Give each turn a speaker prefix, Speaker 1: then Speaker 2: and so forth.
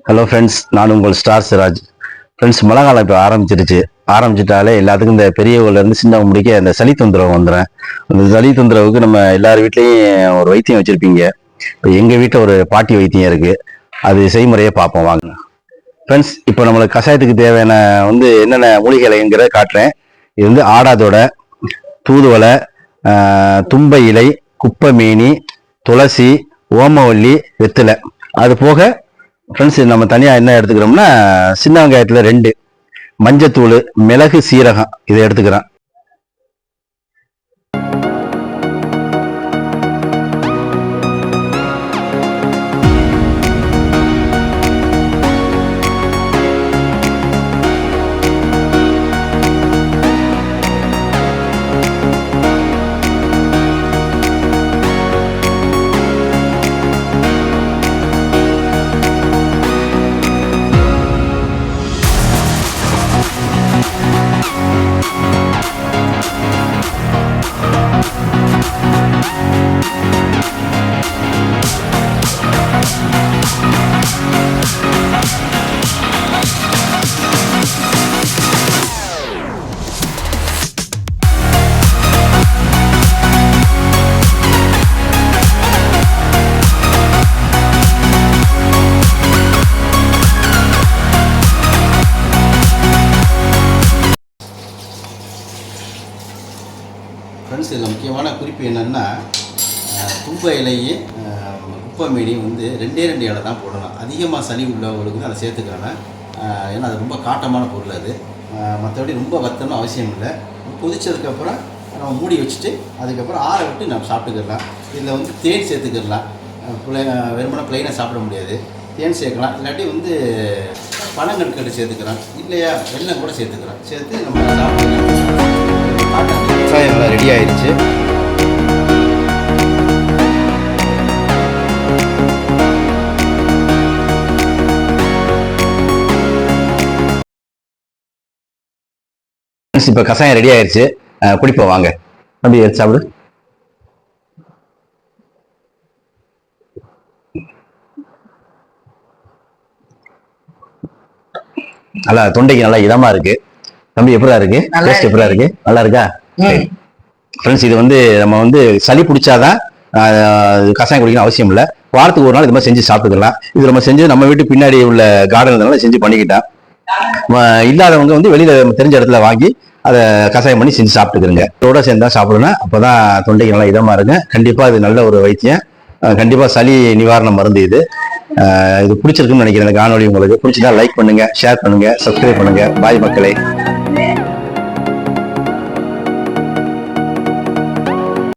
Speaker 1: Hello friends, நான் உங்கள் star Siraj. Friends, மழை காலம் இப்போ ஆரம்பிச்சிட்டாலே எல்லாத்துக்கும் இந்த பெரியவங்கலேருந்து சின்னவங்க முடிக்க இந்த சளி தொந்தரவு வந்துடுறேன். அந்த சளி தொந்தரவுக்கு நம்ம எல்லார் வீட்லேயும் ஒரு வைத்தியம் வச்சுருப்பீங்க. இப்போ எங்கள் வீட்டில் ஒரு பாட்டி வைத்தியம் இருக்குது. அது செய்முறையை பார்ப்போம் வாங்க. ஃப்ரெண்ட்ஸ், இப்போ நம்மளுக்கு கஷாயத்துக்கு தேவையான என்னென்ன மூலிகைங்கிறத காட்டுறேன். இது ஆடாதோட, தூதுவளை, தும்பை இலை, குப்பைமேனி, துளசி, ஓமவல்லி, வெத்திலை. அது போக ஃப்ரெண்ட்ஸ் நம்ம தனியாக என்ன எடுத்துக்கிறோம்னா, சின்ன வெங்காயத்தில் 2, மஞ்சத்தூள், மிளகு, சீரகம் இதை எடுத்துக்கிறேன்.
Speaker 2: ஃப்ரெண்ட்ஸ், இதில் முக்கியமான குறிப்பு என்னென்னா, தும்பை இலையே குப்பைமேனி 2 இலை தான் போடலாம். அதிகமாக சளி உள்ளவங்களுக்கு தான் அதை சேர்த்துக்கிறேன். ஏன்னா அது ரொம்ப காட்டமான பொருள். அது மற்றபடி ரொம்ப வத்தணும் அவசியம் இல்லை. கொதிச்சதுக்கப்புறம் நம்ம மூடி வச்சுட்டு அதுக்கப்புறம் ஆற விட்டு நம்ம சாப்பிட்டுக்கிடலாம். இதில் தேன் சேர்த்துக்கிடலாம். வெறுமனை ப்ளைனாக சாப்பிட முடியாது. தேன் சேர்க்கலாம். இல்லாட்டி பனங்கற்கண்டு சேர்த்துக்கலாம். இல்லையா வெல்லம் கூட சேர்த்துக்கலாம். சேர்த்து நம்ம சாப்பிட்டுக்கலாம். கஷாயம் நல்லா ரெடி ஆயிடுச்சு.
Speaker 1: இப்போ கஷாயம் ரெடி ஆயிடுச்சு. குடிப்போம் வாங்க. அப்படி எடுத்து சாப்பிடு. நல்லா தொண்டைக்கு நல்லா இதமா இருக்கு. தம்பி எப்படா இருக்கு? டேஸ்ட் எப்படா இருக்கு? நல்லா இருக்கா? ஃப்ரெண்ட்ஸ், இது நம்ம சளி பிடிச்சாதான் கஷாயம் குடிக்கணும் அவசியம் இல்லை. வாரத்துக்கு ஒரு நாள் இது மாதிரி செஞ்சு சாப்பிட்டுக்கலாம். இது நம்ம செஞ்சு நம்ம வீட்டு பின்னாடி உள்ள கார்டன்ல செஞ்சு பண்ணிக்கிட்டா. இல்லாதவங்க வெளியில தெரிஞ்ச இடத்துல வாங்கி அதை கஷாயம் பண்ணி செஞ்சு சாப்பிட்டுக்கிறங்க. இதோட சேர்ந்தா சாப்பிடணும். அப்போதான் தொண்டைக்கு நல்லா இதமா இருக்கு. கண்டிப்பா இது நல்ல ஒரு வைத்தியம். கண்டிப்பா சளி நிவாரண மருந்து இது. இது பிடிச்சிருக்குன்னு நினைக்கிறேன். இந்த காணொலி உங்களுக்கு பிடிச்சதா லைக் பண்ணுங்க, ஷேர் பண்ணுங்க, சப்ஸ்கிரைப் பண்ணுங்க. பாய் மக்களே.